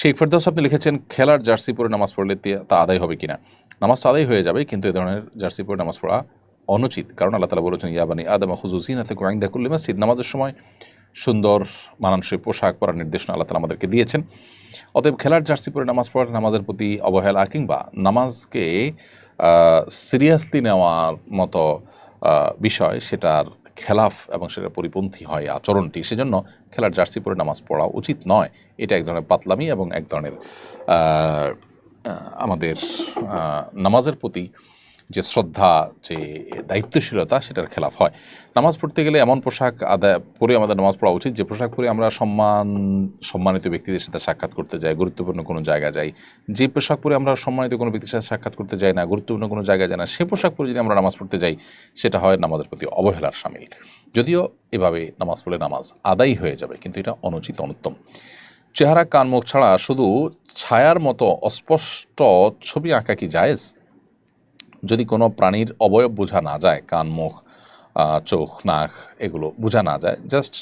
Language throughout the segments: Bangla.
শেখ ফেরদৌস আপনি লিখেছেন, খেলার জার্সি পরে নামাজ পড়লে তা আদায় হবে কিনা? নামাজ তো আদায় হয়ে যাবে, কিন্তু এ ধরনের জার্সি পরে নামাজ পড়া অনুচিত। কারণ আল্লাহ তাআলা বলেছেন, ইয়া বানি আদম খুযু যিনাতাকুম ইনদা কুল্লি মাসজিদ। নামাজের সময় সুন্দর মানানসই পোশাক পরার নির্দেশনা আল্লাহ তাআলা আমাদেরকে দিয়েছেন। অতএব খেলার জার্সি পরে নামাজ পড়া নামাজের প্রতি অবহেলা, কিংবা নামাজকে সিরিয়াসলি নেওয়ার মতো বিষয়, সেটার খেলাফ এবং সেটার পরিপন্থী হয় আচরণটি। সেজন্য খেলার জার্সি পরে নামাজ পড়া উচিত নয়। এটা এক ধরনের পাতলামি এবং এক ধরনের আমাদের নামাজের প্রতি যে শ্রদ্ধা, যে দায়িত্বশীলতা, সেটার খেলাফ হয়। নামাজ পড়তে গেলে এমন পোশাক পরে আমাদের নামাজ পড়া উচিত যে পোশাক পরে আমরা সম্মানিত ব্যক্তিদের সাথে সাক্ষাৎ করতে যাই, গুরুত্বপূর্ণ কোনো জায়গায় যাই। যে পোশাক পরে আমরা সম্মানিত কোনো ব্যক্তির সাথে সাক্ষাৎ করতে যাই না, গুরুত্বপূর্ণ কোনো জায়গায় যাই না, সে পোশাক পরে যদি আমরা নামাজ পড়তে যাই, সেটা হয় নামাজের প্রতি অবহেলার শামিল। যদিও এভাবে নামাজ পড়লে নামাজ আদায়ী হয়ে যাবে, কিন্তু এটা অনুচিত, অনুত্তম। চেহারা, কান, মুখ ছাড়া শুধু ছায়ার মতো অস্পষ্ট ছবি আঁকা কি জায়েজ? যদি কোনো প্রাণীর অবয়ব বোঝা না যায়, কান, মুখ, চোখ, নাক, এগুলো বোঝা না যায়, জাস্ট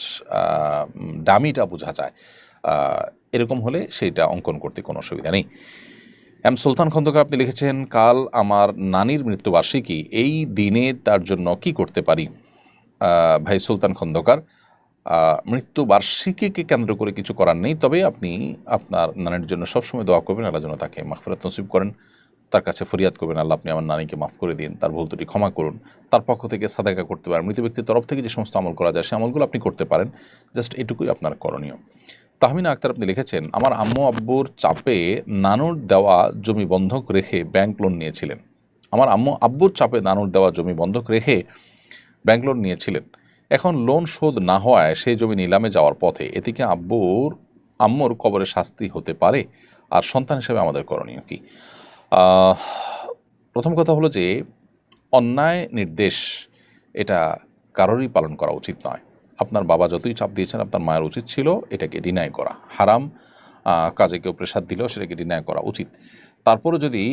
ডামিটা বোঝা যায়, এরকম হলে সেইটা অঙ্কন করতে কোনো অসুবিধা নেই। এম সুলতান খন্দকার আপনি লিখেছেন, কাল আমার নানির মৃত্যুবার্ষিকী, এই দিনে তার জন্য কি করতে পারি? ভাই সুলতান খন্দকার, মৃত্যুবার্ষিকীকে কেন্দ্র করে কিছু করার নেই, তবে আপনি আপনার নানির জন্য সবসময় দোয়া করবেন, আল্লাহ যেন তাকে মাগফিরাত নসিব করেন। তার কাছে ফরিয়াদ করবেন, আল্লাহ আপনি আমার নানিকে মাফ করে দিন, তার ভুল ত্রুটি ক্ষমা করুন। তার পক্ষ থেকে সাদাকা করতে পারেন, মৃত ব্যক্তির তরফ থেকে যে সমস্ত আমল করা যায় সে আমলগুলো আপনি করতে পারেন। জাস্ট এটুকুই আপনার করণীয়। তাহমিনা আক্তার আপনি লিখেছেন, আমার আম্মু আব্বুর চাপে নানুর দেওয়া জমি বন্ধক রেখে ব্যাংক লোন নিয়েছিলেন। আমার আম্মু আব্বুর চাপে নানুর দেওয়া জমি বন্ধক রেখে ব্যাংক লোন নিয়েছিলেন। এখন লোন শোধ না হওয়ায় সেই জমি নিলামে যাওয়ার পথে, এতে কি আম্মুর কবরে শাস্তি হতে পারে? আর সন্তান হিসেবে আমাদের করণীয় কি? প্রথম কথা হলো যে, অন্যায় নির্দেশ এটা কারোরই পালন করা উচিত নয়। আপনার বাবা যতই চাপ দিয়েছেন, আপনার মায়ের উচিত ছিল এটাকে ডিনাই করা। হারাম কাজে কেউ প্রেসার দিলেও সেটাকে ডিনাই করা উচিত। তারপরে যদি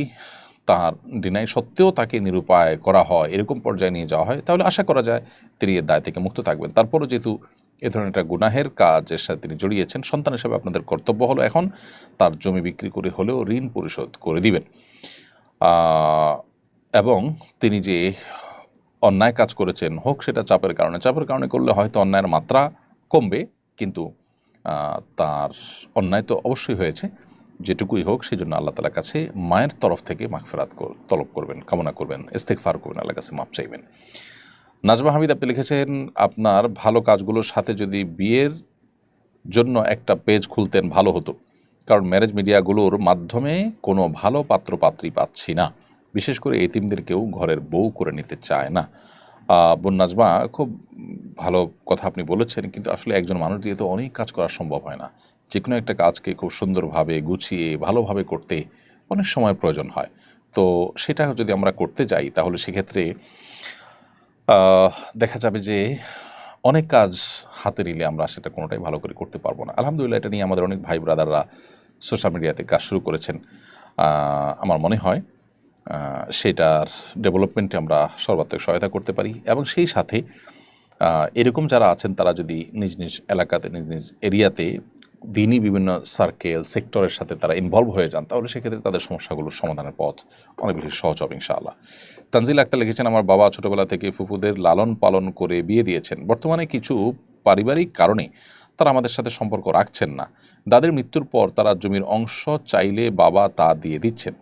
তার ডিনাই সত্ত্বেও তাকে নিরুপায় করা হয়, এরকম পর্যায়ে নিয়ে যাওয়া হয়, তাহলে আশা করা যায় তিনি এর দায় থেকে মুক্ত থাকবেন। তারপরও যেহেতু এ ধরনের একটা গুনাহের কাজের সাথে তিনি জড়িয়েছেন, সন্তান হিসেবে আপনাদের কর্তব্য হলো এখন তার জমি বিক্রি করে হলেও ঋণ পরিশোধ করে দিবেন। এবং তিনি যে অন্যায় কাজ করেছেন, হোক সেটা চাপের কারণে করলে হয়তো অন্যায়ের মাত্রা কমবে, কিন্তু তার অন্যায় তো অবশ্যই হয়েছে। যেটুকুই হোক, সেই জন্য আল্লাহ তাআলার কাছে মায়ের তরফ থেকে মাগফিরাত তলব করবেন, কামনা করবেন, ইস্তেগফার করবেন, আল্লাহর কাছে মাপ চাইবেন। নাজমা হামিদ আপনি লিখেছেন, আপনার ভালো কাজগুলোর সাথে যদি বিয়ের জন্য একটা পেজ খুলতেন ভালো হতো, কারণ ম্যারেজ মিডিয়াগুলোর মাধ্যমে কোনো ভালো পাত্র পাত্রী পাচ্ছি না, বিশেষ করে এতিমদের কেউ ঘরের বউ করে নিতে চায় না। বোন নাজমা, খুব ভালো কথা আপনি বলেছেন, কিন্তু আসলে একজন মানুষ দিয়ে তো অনেক কাজ করা সম্ভব হয় না। যে কোনো একটা কাজকে খুব সুন্দরভাবে গুছিয়ে ভালোভাবে করতে অনেক সময় প্রয়োজন হয়। তো সেটা যদি আমরা করতে যাই, তাহলে সেক্ষেত্রে দেখা যাবে যে অনেক কাজ হাতে নিলে আমরা সেটা কোনোটাই ভালো করে করতে পারবো না। আলহামদুলিল্লাহ, এটা নিয়ে আমাদের অনেক ভাই ব্রাদাররা সোশ্যাল মিডিয়াতে কাজ শুরু করেছেন। আমার মনে হয় সেটার ডেভেলপমেন্টে আমরা সর্বাত্মক সহায়তা করতে পারি, এবং সেই সাথে এরকম যারা আছেন তারা যদি নিজ নিজ এলাকাতে, নিজ নিজ এরিয়াতে দিনই বিভিন্ন সার্কেল, সেক্টরের সাথে তারা ইনভলভ হয়ে যান, তাহলে সেক্ষেত্রে তাদের সমস্যাগুলোর সমাধানের পথ অনেক বেশি সহজ হবে ইনশাআল্লাহ। তানজিল আক্তার লিখেছেন, আমার বাবা ছোটোবেলা থেকে ফুফুদের লালন পালন করে বিয়ে দিয়েছেন। বর্তমানে কিছু পারিবারিক কারণে তারা আমাদের সাথে সম্পর্ক রাখছেন না। দাদির মৃত্যুর পর তারা জমির অংশ চাইলে বাবা তা দিয়ে দিচ্ছেন।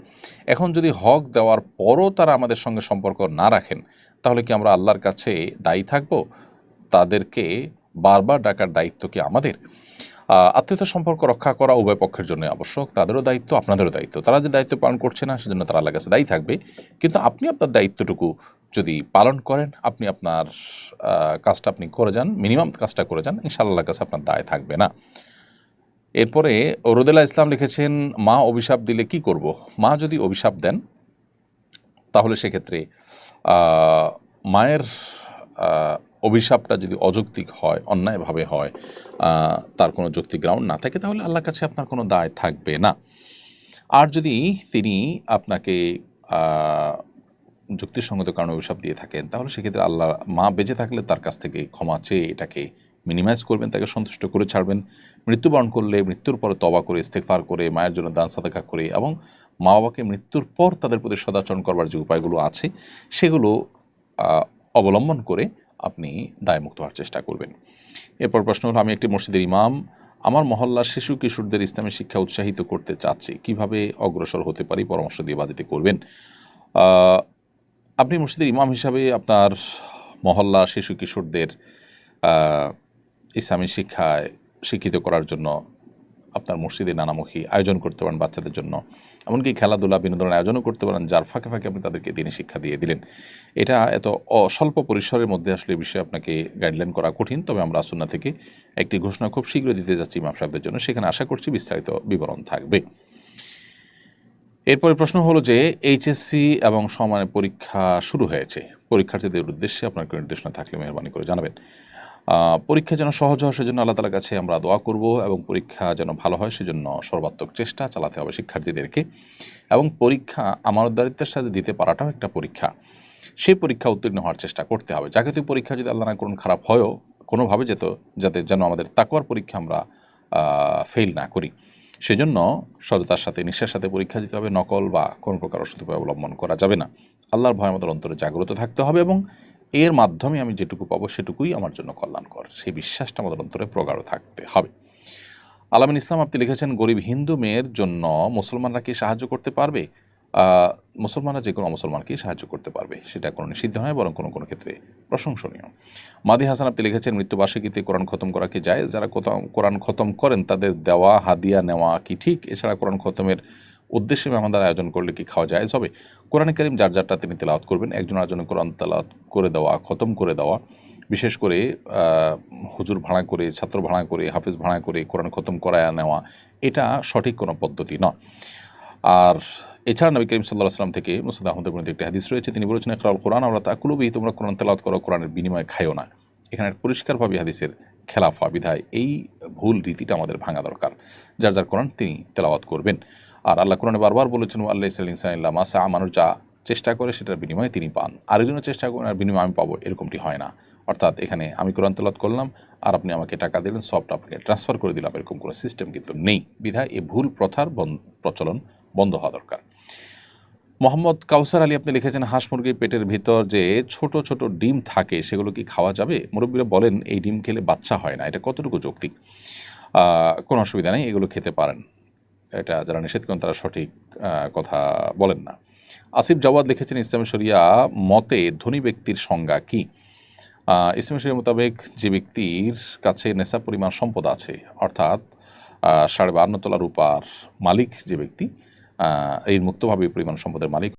এখন যদি হক দেওয়ার পরও তারা আমাদের সঙ্গে সম্পর্ক না রাখেন, তাহলে কি আমরা আল্লাহর কাছে দায়ী থাকব? তাদেরকে বারবার ডাকার দায়িত্ব কি আমাদের? আত্মীয়তার সম্পর্ক রক্ষা করা উভয় পক্ষের জন্য আবশ্যক, তাদেরও দায়িত্ব, আপনাদেরও দায়িত্ব। তারা যে দায়িত্ব পালন করছে না, সেজন্য তারা আল্লাহর কাছে দায়ী থাকবে। কিন্তু আপনি আপনার দায়িত্বটুকু যদি পালন করেন, আপনি আপনার কাজটা আপনি করে যান, মিনিমাম কাজটা করে যান, ইনশাআল্লাহর কাছে আপনার দায় থাকবে না। এরপরে রোদেলা ইসলাম লিখেছেন, মা অভিশাপ দিলে কি করব? মা যদি অভিশাপ দেন, তাহলে সেক্ষেত্রে মায়ের অভিশাপটা যদি অযৌক্তিক হয়, অন্যায়ভাবে হয়, তার কোনো যৌক্তিক গ্রাউন্ড না থাকে, তাহলে আল্লাহর কাছে আপনার কোনো দায় থাকবে না। আর যদি তিনি আপনাকে যুক্তিসঙ্গত কারণে অভিশাপ দিয়ে থাকেন, তাহলে সেক্ষেত্রে আল্লাহ, মা বেঁচে থাকলে তার কাছ থেকে ক্ষমা চেয়ে এটাকে মিনিমাইজ করবেন, তাকে সন্তুষ্ট করে ছাড়বেন। মৃত্যুবরণ করলে মৃত্যুর পরে তওবা করে, ইস্তেগফার করে, মায়ের জন্য দান সাদাকা করে এবং মা বাবাকে মৃত্যুর পর তাদের প্রতি সদাচরণ করবার যে উপায়গুলো আছে সেগুলো অবলম্বন করে আপনি দায়মুক্ত হওয়ার চেষ্টা করবেন। এরপর প্রশ্ন হলো, আমি একটি মসজিদের ইমাম, আমার মহল্লার শিশু কিশোরদের ইসলামী শিক্ষা উৎসাহিত করতে চাচ্ছি, কিভাবে অগ্রসর হতে পারি, পরামর্শ দিয়ে বাধিতে করবেন। আপনি মসজিদের ইমাম হিসাবে আপনার মহল্লা শিশু কিশোরদের ইসলামী শিক্ষায় শিক্ষিত করার জন্য আপনার মসজিদে নানামুখী আয়োজন করতে পারেন বাচ্চাদের জন্য, এমনকি খেলাধুলা বিনোদনের আয়োজনও করতে পারেন, যার ফাঁকে ফাঁকে আপনি তাদেরকে দিনে শিক্ষা দিয়ে দিলেন। এটা এত স্বল্প পরিসরের মধ্যে আসলে এই বিষয়ে আপনাকে গাইডলাইন করা কঠিন, তবে আমরা সুন্নাহ থেকে একটি ঘোষণা খুব শীঘ্রই দিতে যাচ্ছি ইমাম সাহেবদের জন্য, সেখানে আশা করছি বিস্তারিত বিবরণ থাকবে। এরপরে প্রশ্ন হলো যে এইচএসসি এবং সমানের পরীক্ষা শুরু হয়েছে, পরীক্ষার্থীদের উদ্দেশ্যে আপনার কোনো নির্দেশনা থাকলে মেহরবানি করে জানাবেন। পরীক্ষা যেন সহজ হয় সেজন্য আল্লাহ তাআলার কাছে আমরা দোয়া করব, এবং পরীক্ষা যেন ভালো হয় সেজন্য সর্বাত্মক চেষ্টা চালাতে হবে শিক্ষার্থীদেরকে। এবং পরীক্ষা আমানতদারিত্বের সাথে দিতে পারাটাও একটা পরীক্ষা, সেই পরীক্ষা উত্তীর্ণ হওয়ার চেষ্টা করতে হবে। জাগতিক পরীক্ষা যদি আল্লাহ না করুন খারাপ হয়ও, কোনোভাবে যাতে যেন আমাদের তাকওয়ার পরীক্ষা আমরা ফেল না করি, সেজন্য সততার সাথে নিষ্ঠার সাথে পরীক্ষা দিতে হবে। নকল বা কোনো প্রকার অসৎ উপায় অবলম্বন করা যাবে না। আল্লাহর ভয় আমাদের অন্তরে জাগ্রত থাকতে হবে, এবং এর মাধ্যমে আমি যেটুকু পাবো সেটুকুই আমার জন্য কল্যাণকর, সেই বিশ্বাসটা আমাদের অন্তরে প্রগাঢ় থাকতে হবে। আলামিন ইসলাম আপনি লিখেছেন, গরিব হিন্দু মেয়ের জন্য মুসলমানরা কি সাহায্য করতে পারবে? মুসলমানরা যে কোনো মুসলমানকেই সাহায্য করতে পারবে, সেটা কোনো নিষিদ্ধ নয়, বরং কোনো কোনো ক্ষেত্রে প্রশংসনীয়। মাদি হাসান আপনি লিখেছেন, মৃত্যুবার্ষিকীতে কোরআন খতম করা কি যায়? যারা কোরআন খতম করেন তাদের দেওয়া হাদিয়া নেওয়া কি ঠিক? এছাড়া কোরআন খতমের উদ্দেশ্যে মেহমানদার আয়োজন করলে কি খাওয়া যায়? হবে কোরআনে কারীম যার যারটা তিনি তেলাওয়াত করবেন, একজন আরেকজনের কোরআন তেলাওয়াত করে দেওয়া, খতম করে দেওয়া, বিশেষ করে হুজুর ভাড়া করে, ছাত্র ভাড়া করে, হাফিজ ভাড়া করে কোরআন খতম করায় নেওয়া, এটা সঠিক কোনো পদ্ধতি নয়। আর এছাড়া নবী করিম সাল্লাল্লাহু আলাইহি ওয়াসাল্লাম থেকে মুসনাদ আহমদের মধ্যে একটি হাদিস রয়েছে, তিনি বলেছেন, ইকরাউল কোরআন ওয়ালা তাকুলু বিহি, তোমরা কোরআন তেলাওয়াত করো, কোরআনের বিনিময়ে খাইও না। এখানে পরিষ্কারভাবে হাদিসের খেলাফা বিধায় এই ভুল রীতিটা আমাদের ভাঙা দরকার। যার যার কোরআন তিনি তেলাওয়াত করবেন। আর আল্লাহ কোরআনে বারবার বলেছেন, আল্লাহ ইসলাম ইল্লা মাসা, মানুষ যা চেষ্টা করে সেটার বিনিময়ে তিনি পান, আরেকজনের চেষ্টা করেন আর বিনিময়ে আমি পাবো, এরকমটি হয় না। অর্থাৎ এখানে আমি কোরআন তেলাওয়াত করলাম আর আপনি আমাকে টাকা দিলেন, সবটা আপনাকে ট্রান্সফার করে দিলাম, এরকম কোনো সিস্টেম কিন্তু নেই। বিধায় এই ভুল প্রথার প্রচলন বন্ধ হওয়া দরকার। মোহাম্মদ কাউসার আলী আপনি লিখেছেন, হাঁস মুরগির পেটের ভিতর যে ছোট ছোট ডিম থাকে সেগুলো কি খাওয়া যাবে? মুরব্বীরা বলেন এই ডিম খেলে বাচ্চা হয় না, এটা কতটুকু যৌক্তিক? কোনো অসুবিধা নেই, এগুলো খেতে পারেন। এটা যারা নিষেধ করেন তারা সঠিক কথা বলেন না। আসিফ জাওয়াদ লিখেছেন, ইসলামী শরিয়া মতে ধনী ব্যক্তির সংজ্ঞা কি? ইসলামী শরিয়া মোতাবেক যে ব্যক্তির কাছে নেশা পরিমাণ সম্পদ আছে, অর্থাৎ 52.5 তলা রূপার মালিক যে ব্যক্তি, এই মুক্তভাবে পরিমাণ সম্পদের মালিক